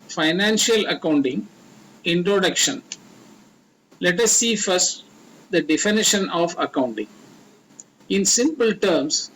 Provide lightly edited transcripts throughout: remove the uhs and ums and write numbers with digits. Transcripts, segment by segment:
Financial Accounting Introduction. Let us see first the definition of accounting. In simple terms,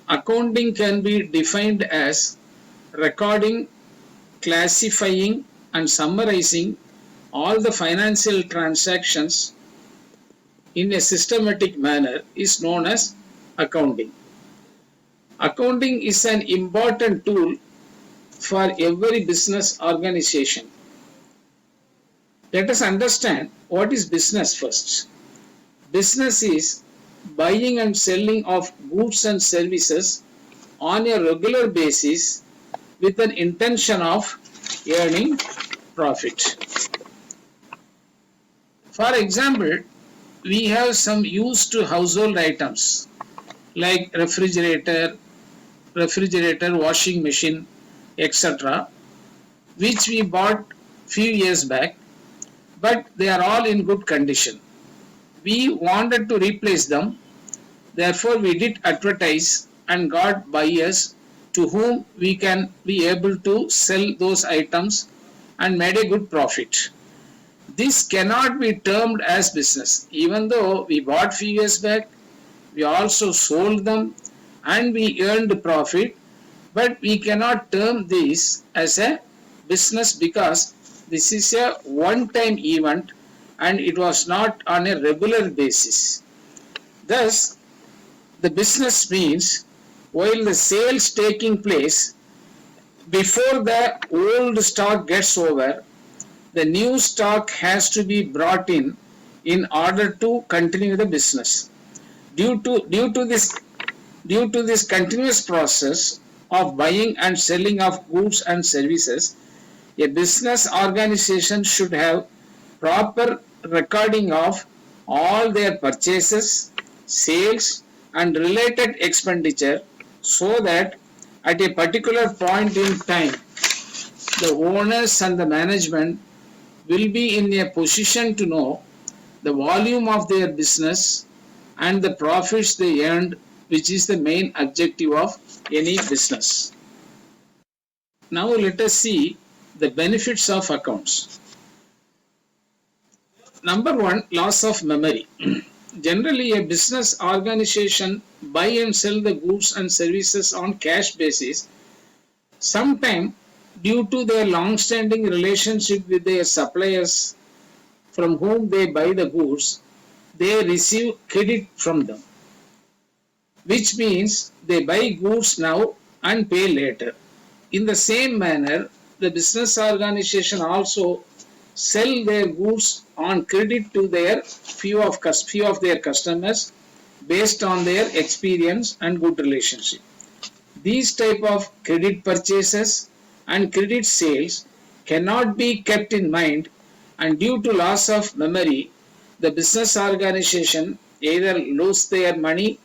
accounting can be defined as recording, classifying, and summarizing all the financial transactions in a systematic manner is known as accounting. Accounting is an important tool for every business organization. Let us understand what is business first. Business is buying and selling of goods and services on a regular basis with an intention of earning profit. For example, we have some used household items like refrigerator, washing machine, etc., which we bought few years back, but they are all in good condition. We wanted to replace them, therefore we did advertise and got buyers to whom we can be able to sell those items and made a good profit. This cannot be termed as business. Even though we bought few years back, we also sold them and we earned profit, but we cannot term this as a business because this is a one-time event and it was not on a regular basis. Thus, the business means while the sales taking place, before the old stock gets over, the new stock has to be brought in order to continue the business. Due to this continuous process of buying and selling of goods and services, a business organization should have proper recording of all their purchases, sales, and related expenditure so that at a particular point in time, the owners and the management will be in a position to know the volume of their business and the profits they earned, which is the main objective of any business. Now let us see the benefits of accounts. Number one, loss of memory. Generally, a business organization buy and sell the goods and services on cash basis. Sometimes, due to their long-standing relationship with their suppliers from whom they buy the goods, they receive credit from them, which means they buy goods now and pay later. In the same manner, the business organization also sell their goods on credit to their few of their customers based on their experience and good relationship. These type of credit purchases and credit sales cannot be kept in mind, and due to loss of memory, the business organization either lose their money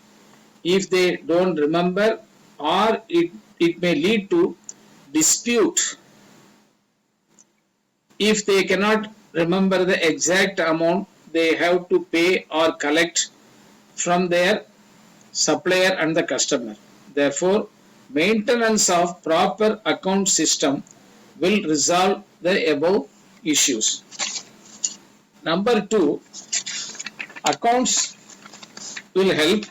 if they don't remember, or it may lead to dispute if they cannot remember the exact amount they have to pay or collect from their supplier and the customer. Therefore, maintenance of proper account system will resolve the above issues. Number two, accounts will help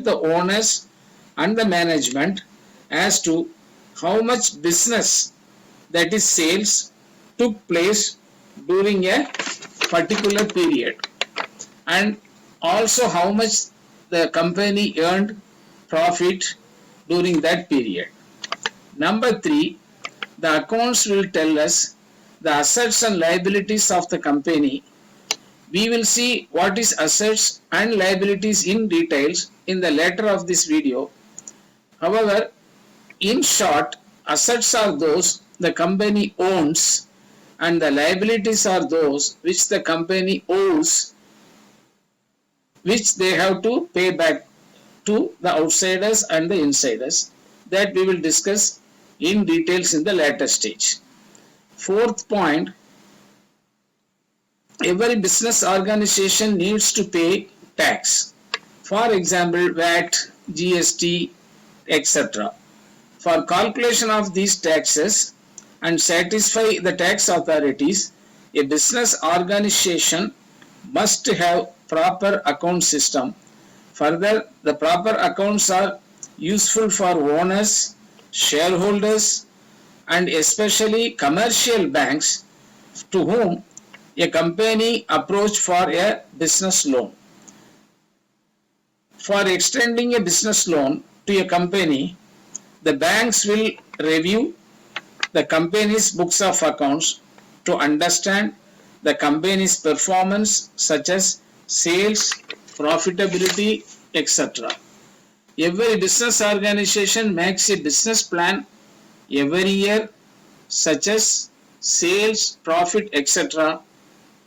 the owners and the management as to how much business, that is sales, took place during a particular period, and also how much the company earned profit during that period. Number three, the accounts will tell us the assets and liabilities of the company. We will see what is assets and liabilities in details in the later of this video. However, in short, assets are those the company owns and the liabilities are those which the company owes, which they have to pay back to the outsiders and the insiders. That we will discuss in details in the later stage. Fourth point, every business organization needs to pay tax. For example, VAT, GST, etc. For calculation of these taxes, and satisfy the tax authorities, a business organization must have proper account system. Further, the proper accounts are useful for owners, shareholders, and especially commercial banks to whom a company approach for a business loan. For extending a business loan to a company, the banks will review the company's books of accounts to understand the company's performance such as sales, profitability, etc. Every business organization makes a business plan every year such as sales, profit, etc.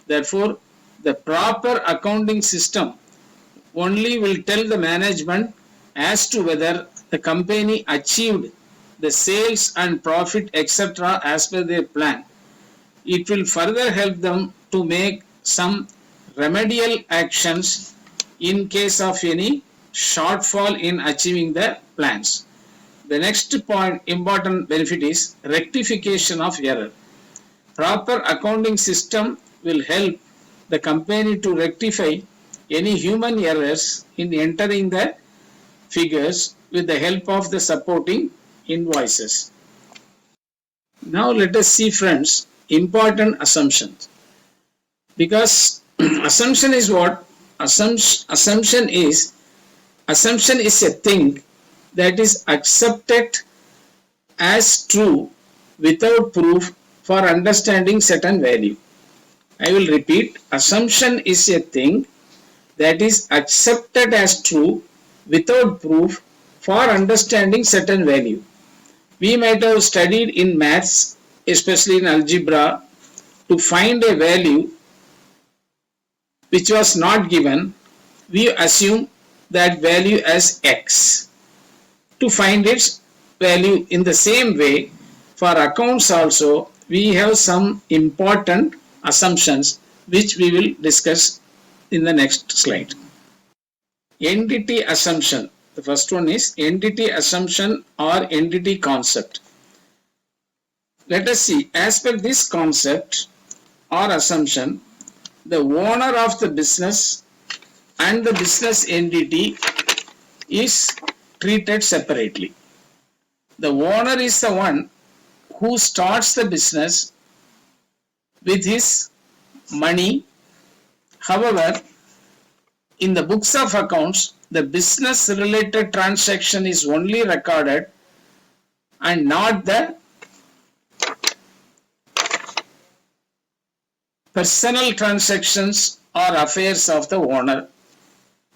Therefore, the proper accounting system only will tell the management as to whether the company achieved the sales and profit etc. as per their plan. It will further help them to make some remedial actions in case of any shortfall in achieving the plans. The next point, important benefit is rectification of error. Proper accounting system will help the company to rectify any human errors in entering the figures with the help of the supporting invoices. Now let us see, friends, important assumptions. Because assumption is what? Assumption is a thing that is accepted as true without proof for understanding certain value. I will repeat, assumption is a thing that is accepted as true without proof for understanding certain value. We might have studied in maths, especially in algebra, to find a value which was not given. We assume that value as x to find its value. In the same way, for accounts also, we have some important assumptions which we will discuss in the next slide. Entity assumption. The first one is entity assumption or entity concept. Let us see, as per this concept or assumption, the owner of the business and the business entity is treated separately. The owner is the one who starts the business with his money. However, in the books of accounts, the business related transaction is only recorded and not the personal transactions or affairs of the owner.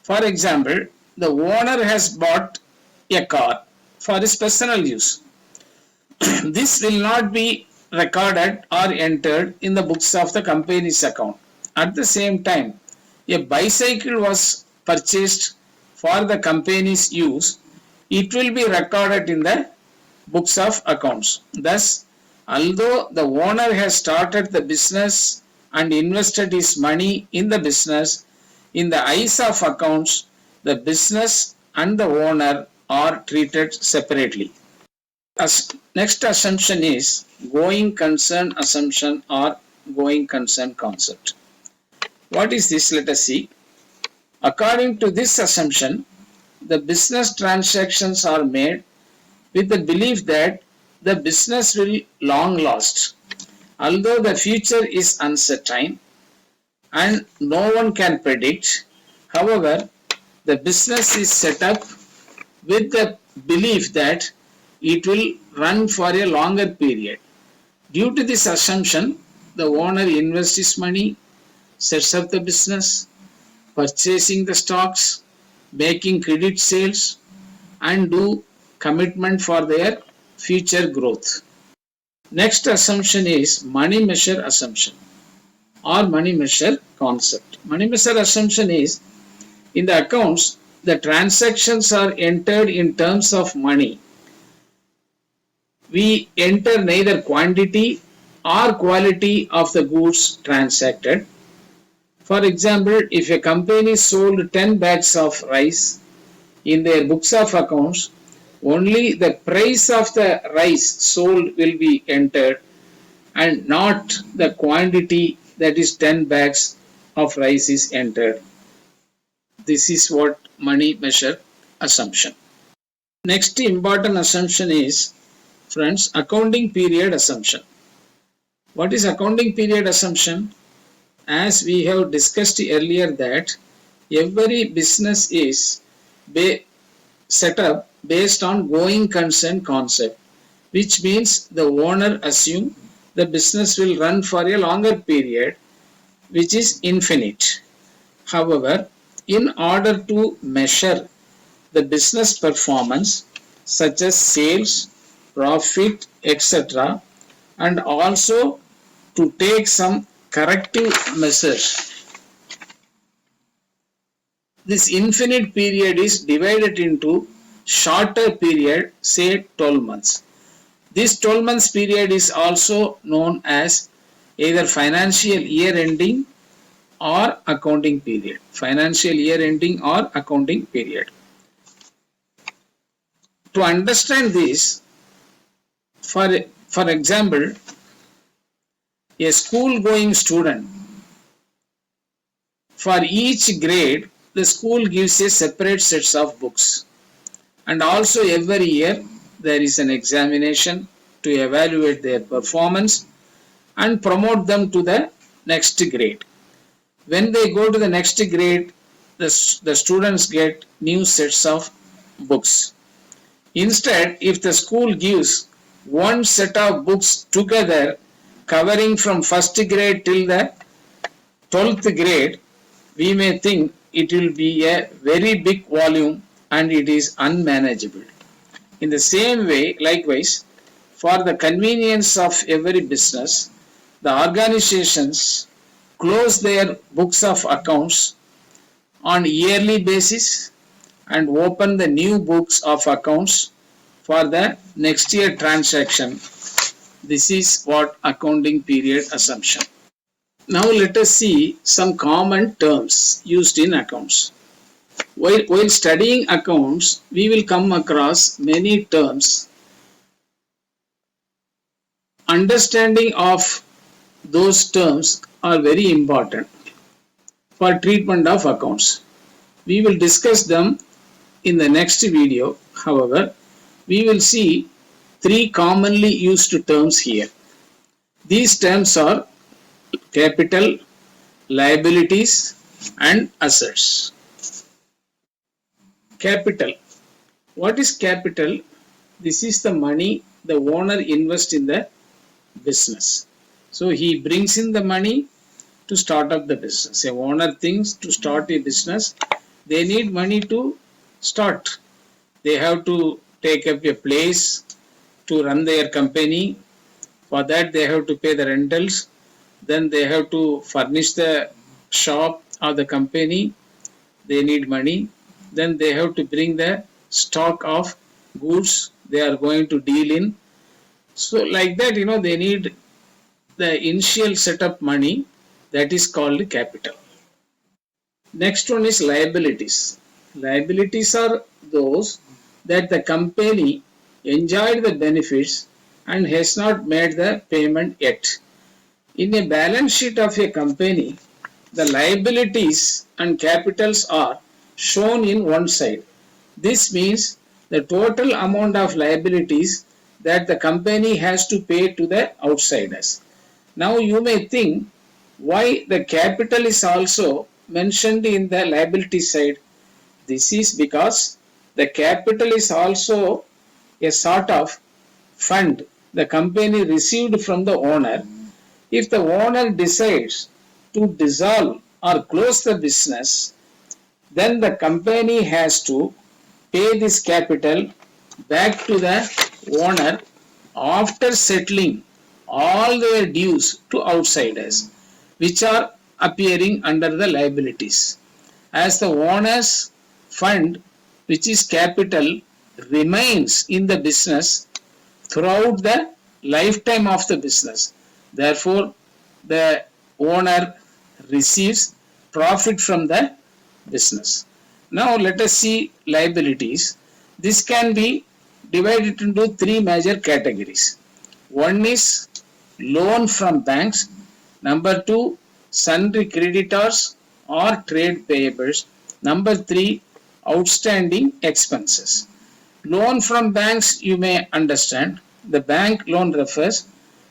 For example, the owner has bought a car for his personal use. This will not be recorded or entered in the books of the company's account. At the same time, a bicycle was purchased for the company's use. It will be recorded in the books of accounts. Thus, although the owner has started the business and invested his money in the business, in the eyes of accounts, the business and the owner are treated separately. Next assumption is going concern assumption or going concern concept. What is this? Let us see. According to this assumption, the business transactions are made with the belief that the business will long last. Although the future is uncertain and no one can predict, however, the business is set up with the belief that it will run for a longer period. Due to this assumption, the owner invests his money, sets up the business, purchasing the stocks, making credit sales, and do commitment for their future growth. Next assumption is money measure assumption or money measure concept. Money measure assumption is in the accounts, the transactions are entered in terms of money. We enter neither quantity or quality of the goods transacted. For example, if a company sold 10 bags of rice, in their books of accounts, only the price of the rice sold will be entered and not the quantity, that is 10 bags of rice is entered. This is what money measure assumption. Next important assumption is, friends, accounting period assumption. What is accounting period assumption? As we have discussed earlier that every business is set up based on going concern concept, which means the owner assume the business will run for a longer period, which is infinite. However, in order to measure the business performance such as sales, profit, etc., and also to take some corrective measures, this infinite period is divided into shorter period, say 12 months. This 12 months period is also known as either financial year ending or accounting period. Financial year ending or accounting period. To understand this, for example, a school going student, for each grade, the school gives a separate sets of books. And also every year, there is an examination to evaluate their performance and promote them to the next grade. When they go to the next grade, the students get new sets of books. Instead, if the school gives one set of books together covering from first grade till the 12th grade, we may think it will be a very big volume and it is unmanageable. In the same way, likewise, for the convenience of every business, the organizations close their books of accounts on yearly basis and open the new books of accounts for the next year transaction. This is what accounting period assumption. Now let us see some common terms used in accounts. While studying accounts, we will come across many terms. Understanding of those terms are very important for treatment of accounts. We will discuss them in the next video. However, we will see three commonly used terms here. These terms are capital, liabilities, and assets. Capital. What is capital? This is the money the owner invests in the business. So he brings in the money to start up the business. A owner thinks to start a business, they need money to start. They have to take up a place to run their company. For that, they have to pay the rentals. Then they have to furnish the shop or the company. They need money. Then they have to bring the stock of goods they are going to deal in. So like that, they need the initial setup money, that is called capital. Next one is liabilities. Liabilities are those that the company enjoyed the benefits and has not made the payment yet. In a balance sheet of a company, the liabilities and capitals are shown in one side. This means the total amount of liabilities that the company has to pay to the outsiders. Now you may think why the capital is also mentioned in the liability side. This is because the capital is also a sort of fund the company received from the owner. If the owner decides to dissolve or close the business, then the company has to pay this capital back to the owner after settling all their dues to outsiders, which are appearing under the liabilities. As the owner's fund, which is capital, remains in the business throughout the lifetime of the business. Therefore, the owner receives profit from the business. Now let us see liabilities. This can be divided into three major categories. One is loan from banks. Number 2, sundry creditors or trade payables. Number 3, outstanding expenses. Loan from banks, you may understand. The bank loan refers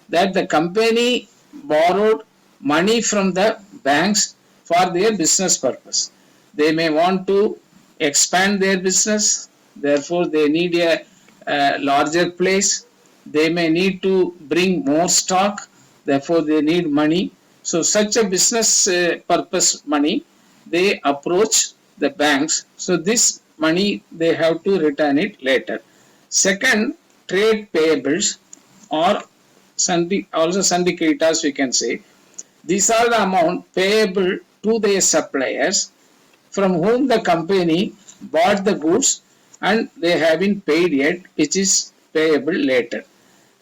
that the company borrowed money from the banks for their business purpose. They may want to expand their business, therefore they need a larger place. They may need to bring more stock, therefore they need money. So such a business purpose money, they approach the banks. So this money they have to return it later. Second, trade payables or also sundry creditors we can say. These are the amount payable to their suppliers from whom the company bought the goods and they have been paid yet, which is payable later.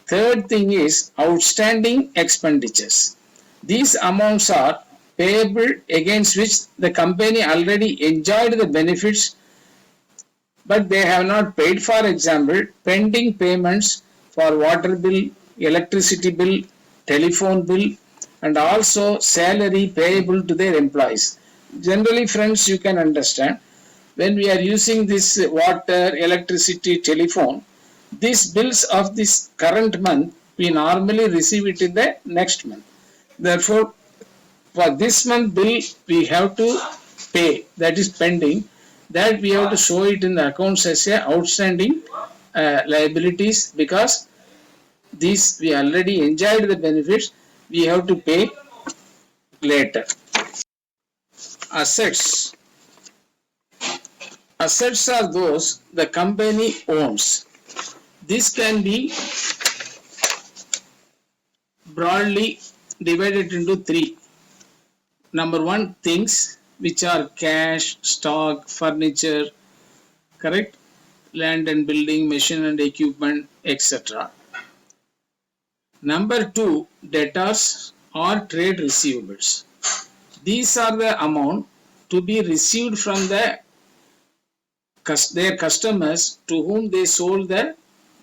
Third thing is outstanding expenditures. These amounts are payable against which the company already enjoyed the benefits but they have not paid. For example, pending payments for water bill, electricity bill, telephone bill, and also salary payable to their employees. Generally, friends, you can understand when we are using this water, electricity, telephone, these bills of this current month, we normally receive it in the next month. Therefore, for this month bill, we have to pay, that is pending, that we have to show it in the accounts as a outstanding liabilities, because these we already enjoyed the benefits, we have to pay later. Assets. Assets are those the company owns. This can be broadly divided into three. Number one, things which are cash, stock, furniture, correct? Land and building, machine and equipment, etc. Number two, debtors or trade receivables. These are the amount to be received from their customers to whom they sold the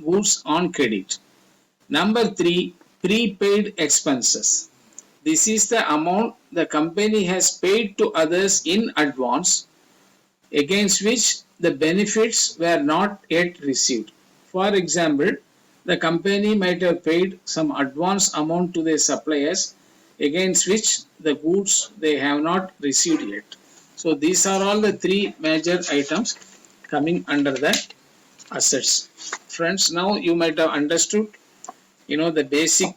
goods on credit. Number three, prepaid expenses. This is the amount the company has paid to others in advance against which the benefits were not yet received. For example, the company might have paid some advance amount to their suppliers against which the goods they have not received yet. So these are all the three major items coming under the assets. Friends, now you might have understood the basic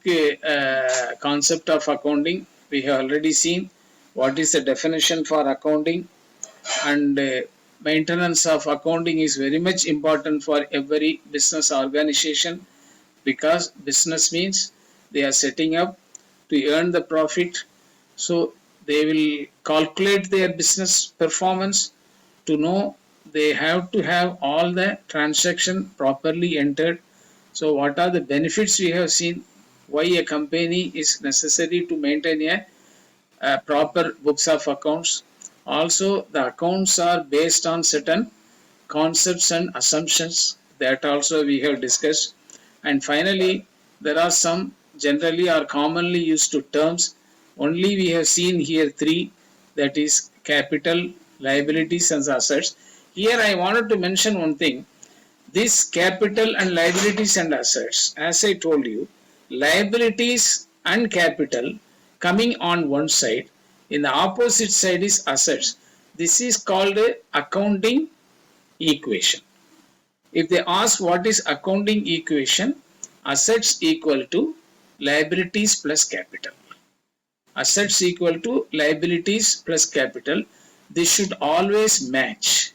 concept of accounting. We have already seen what is the definition for accounting, and maintenance of accounting is very much important for every business organization, because business means they are setting up to earn the profit. So they will calculate their business performance to know they have to have all the transaction properly entered. So what are the benefits we have seen, why a company is necessary to maintain a proper books of accounts. Also, the accounts are based on certain concepts and assumptions, that also we have discussed. And finally, there are some generally or commonly used to terms. Only we have seen here three, that is capital, liabilities and assets. Here I wanted to mention one thing. This capital and liabilities and assets, as I told you, liabilities and capital coming on one side, in the opposite side is assets. This is called a accounting equation. If they ask what is accounting equation, assets equal to liabilities plus capital. Assets equal to liabilities plus capital. This should always match.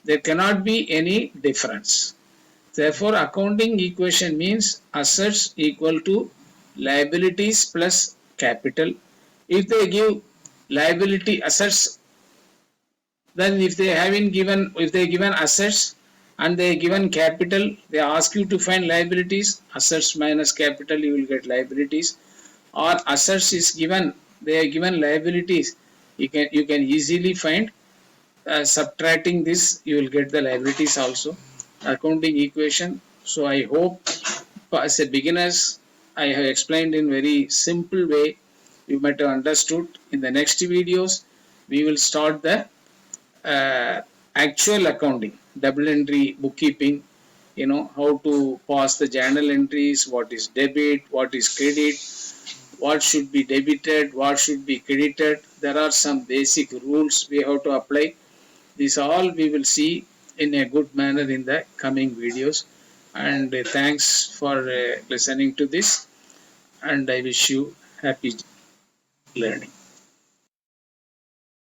There cannot be any difference. Therefore, accounting equation means assets equal to liabilities plus capital. If they give liability assets, then if they given assets and they given capital, they ask you to find liabilities. Assets minus capital, you will get liabilities. Or assets is given, they are given liabilities. You can easily find. Subtracting this, you will get the liabilities also. Accounting equation. So I hope as a beginners I have explained in very simple way. You might have understood. In the next videos, we will start the actual accounting, double entry bookkeeping, how to pass the journal entries, what is debit, what is credit, what should be debited, what should be credited. There are some basic rules we have to apply. These all we will see in a good manner in the coming videos. And thanks for listening to this. And I wish you happy learning.